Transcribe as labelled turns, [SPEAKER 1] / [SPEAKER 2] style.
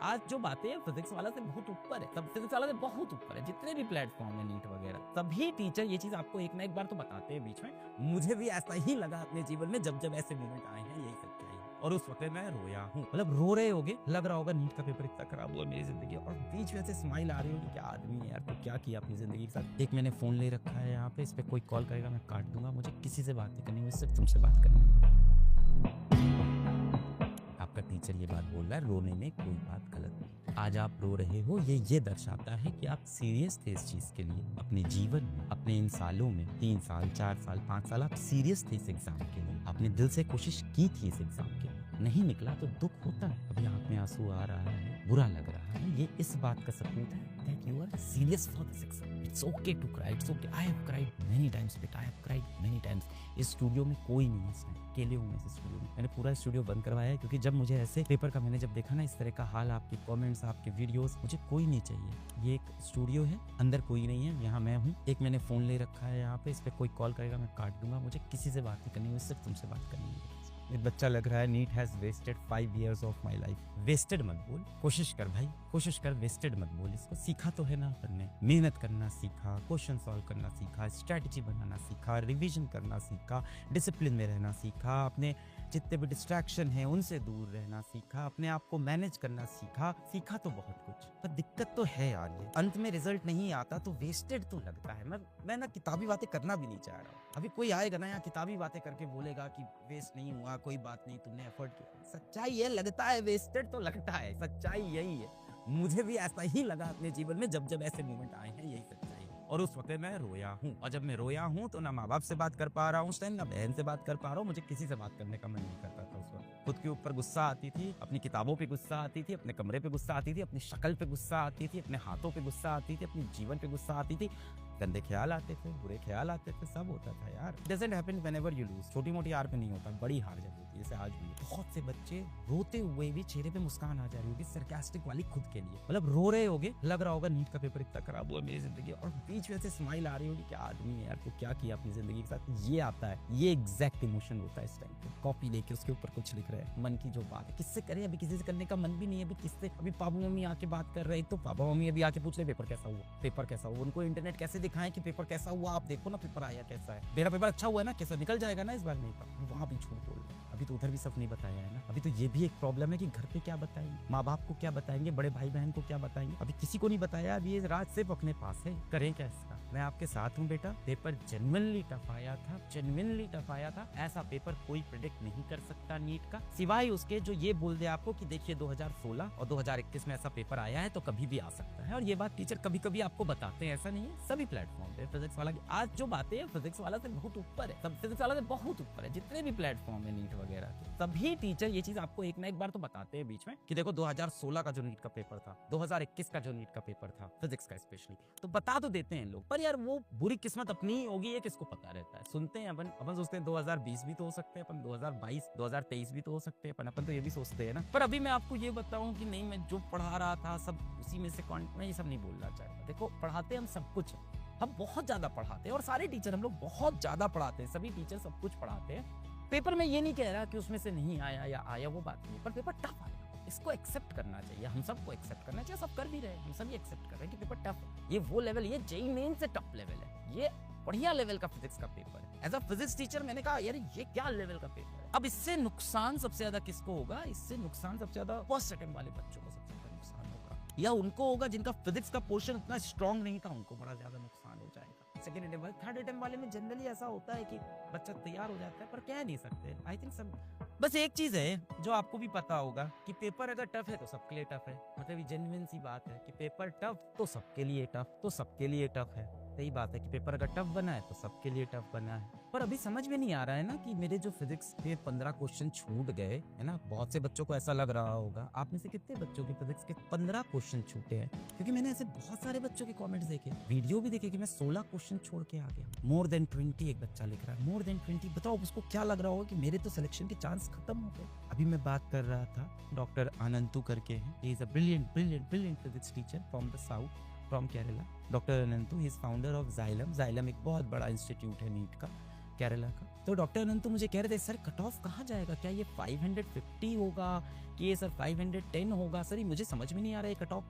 [SPEAKER 1] आज जो बातें हैं फिजिक्स वाला से बहुत ऊपर है, सब फिजिक्स वाला से बहुत ऊपर है। जितने भी प्लेटफॉर्म है नीट वगैरह सभी टीचर ये चीज आपको एक ना एक बार तो बताते हैं बीच में। मुझे भी ऐसा ही लगा अपने जीवन में जब जब ऐसे मोमेंट आए हैं, यही सच्चाई है। और उस वक्त मैं रोया हूँ, मतलब रो रहे होगे, लग रहा होगा नीट का पेपर इतना खराब हुआ मेरी जिंदगी, और बीच में से स्माइल आ रही होगी, क्या आदमी है यार, तो क्या किया अपनी जिंदगी के साथ। एक मैंने फोन ले रखा है यहाँ पे, इस पे कोई कॉल करेगा मैं काट दूंगा, मुझे किसी से बात नहीं करनी, मुझे सिर्फ तुमसे बात करनी है। आपका टीचर ये बात बोल रहा है, रोने में कोई बात गलत नहीं। आज आप रो रहे हो, ये दर्शाता है कि आप सीरियस थे इस चीज के लिए। अपने जीवन में, अपने इन सालों में, 3 साल 4 साल 5 साल आप सीरियस थे इस एग्जाम के लिए। आपने दिल से कोशिश की थी इस एग्जाम के लिए, नहीं निकला तो दुख होता है, अभी आंख में आंसू आ रहा है, बुरा लग रहा है। ये इस बात का सबूत है that you are serious for this exam. It's okay to cry. It's okay. I have cried many times, but I have cried many times. इस स्टूडियो में कोई नहीं है, इसमें अकेले हूँ मैं इस स्टूडियो में। मैंने पूरा स्टूडियो बंद करवाया है क्योंकि जब मुझे ऐसे पेपर का मैंने जब देखा ना इस तरह का हाल, आपके कमेंट्स, आपके वीडियोस, मुझे कोई नहीं चाहिए। ये एक स्टूडियो है, अंदर कोई नहीं है, यहाँ मैं हूँ। एक मैंने फोन ले रखा है यहाँ पे, इस पे कोई कॉल करेगा मैं काट दूंगा, मुझे किसी से बात नहीं करनी, मुझे सिर्फ तुमसे बात करनी है। एक बच्चा लग रहा है NEET has wasted 5 years of my life. Wasted मत बोल, कोशिश कर भाई, कोशिश कर, वेस्टेड मत बोल इसको। सीखा तो है ना अपन ने, मेहनत करना सीखा, क्वेश्चन सॉल्व करना सीखा, स्ट्रैटेजी बनाना सीखा, रिवीजन करना सीखा, डिसिप्लिन में रहना सीखा, अपने जितने भी डिस्ट्रैक्शन है उनसे दूर रहना सीखा, अपने आप को मैनेज करना सीखा तो बहुत कुछ। पर दिक्कत तो है यार, ये अंत में रिजल्ट नहीं आता तो वेस्टेड तो लगता है। मैं ना किताबी बातें करना भी नहीं चाह रहा हूँ। अभी कोई आएगा ना यहाँ किताबी बातें करके बोलेगा कि वेस्ट नहीं हुआ, कोई बात नहीं, तुमने एफर्ट किया। सच्चाई है, लगता है वेस्टेड तो लगता है, सच्चाई यही है। मुझे भी ऐसा ही लगा अपने जीवन में जब जब ऐसे मोमेंट आए हैं, यही सच्चाई है। और उस वक्त मैं रोया हूँ, और जब मैं रोया हूँ तो ना माँ बाप से बात कर पा रहा हूँ उस टाइम, ना बहन से बात कर पा रहा हूँ, मुझे किसी से बात करने का मन नहीं करता था उस वक्त। खुद के ऊपर गुस्सा आती थी, अपनी किताबों पे गुस्सा आती थी, अपने कमरे पे गुस्सा आती थी, अपनी शक्ल पे गुस्सा आती थी, अपने हाथों पे गुस्सा आती थी, अपने जीवन पे गुस्सा आती थी, गंदे ख्याल आते थे, बुरे ख्याल आते थे, सब होता था यार। Doesn't happen whenever you lose. छोटी मोटी हार पे नहीं होता, बड़ी हार जब होती है, जैसे आज भी। बहुत से बच्चे रोते हुए भी चेहरे पे मुस्कान आ जा रही होगी, सरकास्टिक वाली खुद के लिए, मतलब रो रहे होगे, लग रहा होगा नीट का पेपर इतना खराब हुआ मेरी जिंदगी, और बीच में से स्माइल आ रही होगी, क्या आदमी है यार, तो क्या किया अपनी जिंदगी के साथ। ये आता है, ये एग्जैक्ट इमोशन होता है इस टाइम पे। कॉपी लेके उसके ऊपर कुछ लिख रहे हैं, मन की जो बात है, किससे करें, अभी किसी से करने का मन भी नहीं है। अभी किससे, अभी पापा मम्मी आके बात कर रहे हैं तो पापा मम्मी अभी आके पूछ रहे पेपर कैसा हुआ, पेपर कैसा हुआ। उनको इंटरनेट कैसे दिखाएं कि पेपर कैसा हुआ, आप देखो ना पेपर आया कैसा है, मेरा पेपर अच्छा हुआ है ना, कैसा निकल जाएगा ना इस बार, नहीं पता। वहां भी झूठ बोल रहे हैं, अभी तो उधर भी सब नहीं बताया है ना। अभी तो ये भी एक प्रॉब्लम है कि घर पे क्या बताएंगे, माँ बाप को क्या बताएंगे, बड़े भाई बहन को क्या बताएंगे, अभी किसी को नहीं बताया। अभी ये राज सिर्फ अपने पास है, करें क्या इसका। मैं आपके साथ हूँ बेटा, पेपर जेन्युइनली टफ आया था, जेन्युइनली टफ आया था। ऐसा पेपर कोई प्रेडिक्ट नहीं कर सकता नीट का, सिवाय उसके जो ये बोल दे आपको कि देखिए 2016 और 2021 में ऐसा पेपर आया है तो कभी भी आ सकता है। और ये बात टीचर कभी कभी आपको बताते हैं, ऐसा नहीं है, सभी प्लेटफॉर्म पे फिजिक्स वाला आज जो बातें हैं फिजिक्स वाला से बहुत ऊपर है, सब फिजिक्स वाला से बहुत ऊपर है। जितने भी प्लेटफॉर्म है नीट वगैरह के सभी टीचर ये चीज आपको एक ना एक बार तो बताते हैं बीच में कि देखो 2016 का जो नीट का पेपर था, 2021 का जो नीट का पेपर था फिजिक्स का स्पेशली, तो बता तो देते हैं लोग, पर यार वो बुरी किस्मत अपनी ही होगी, ये किसको पता रहता है। सुनते हैं अपन सोचते हैं 2020 भी तो हो सकते हैं अपन, 2022 2023 भी तो हो सकते हैं अपन तो ये भी सोचते हैं ना। पर अभी मैं आपको ये बताऊं कि नहीं, मैं जो पढ़ा रहा था सब उसी में से मैं ये सब नहीं बोलना चाहता। देखो पढ़ाते हम सब कुछ, हम बहुत ज्यादा पढ़ाते हैं, और सारे टीचर हम लोग बहुत ज्यादा पढ़ाते हैं, सभी टीचर सब कुछ पढ़ाते हैं। पेपर में ये नहीं कह रहा कि उसमें से नहीं आया या आया, वो बात नहीं, पर पेपर टफ आया, इसको एक्सेप्ट करना चाहिए, हम सबको एक्सेप्ट करना चाहिए, सब कर भी रहे हैं, हम सभी एक्सेप्ट कर रहे हैं कि पेपर टफ है। ये वो लेवल, ये जेईई मेन से टफ लेवल है, ये बढ़िया लेवल का फिजिक्स का पेपर है। एज अ फिजिक्स टीचर मैंने कहा यार ये क्या लेवल का पेपर है। अब इससे नुकसान सबसे ज्यादा किसको होगा, इससे नुकसान सबसे ज्यादा फर्स्ट अटेम्प्ट वाले बच्चों को सबसे ज्यादा नुकसान होगा, या उनको होगा जिनका फिजिक्स का पोर्शन उतना स्ट्रॉन्ग नहीं था, उनको बड़ा ज्यादा नुकसान हो जाएगा। सेकंड अटेम्प्ट वाले, थर्ड अटेम्प्ट वाले में जनरली ऐसा होता है कि बच्चा तैयार हो जाता है, पर कह नहीं सकते। आई थिंक सब बस एक चीज है जो आपको भी पता होगा कि पेपर अगर टफ है तो सबके लिए टफ है, मतलब ये जेन्युइन सी बात है कि पेपर टफ तो सबके लिए टफ, तो सबके लिए टफ है। सही बात है कि पेपर अगर टफ बना है तो सबके लिए टफ बना है। पर अभी समझ में नहीं आ रहा है ना कि मेरे जो फिजिक्स के 15 क्वेश्चन छूट गए है ना, बहुत से बच्चों को ऐसा लग रहा होगा। आप में से कितने बच्चों के फिजिक्स के 15 क्वेश्चन छूटे हैं? क्योंकि मैंने ऐसे बहुत सारे बच्चों के कमेंट्स देखे, वीडियो भी देखे कि मैं 16 क्वेश्चन छोड़ के आ गया। मोर देन 20 एक बच्चा लिख रहा है, मोर देन 20। बताओ उसको क्या लग रहा होगा कि मेरे तो सिलेक्शन के चांस खत्म हो गए। अभी मैं बात कर रहा था डॉक्टर अनंतु करके हैं, he is a brilliant physics teacher from the south, from Kerala. Doctor Ananthu, he is founder of Xylem. Xylem एक बहुत बड़ा इंस्टीट्यूट है नीट का, केरला का। तो डॉक्टर अनंत मुझे कह रहे थे सर कट ऑफ कहाँ जाएगा, क्या ये 550 होगा कि ये सर 510 होगा, सर ये मुझे समझ में नहीं आ रहा है कट ऑफ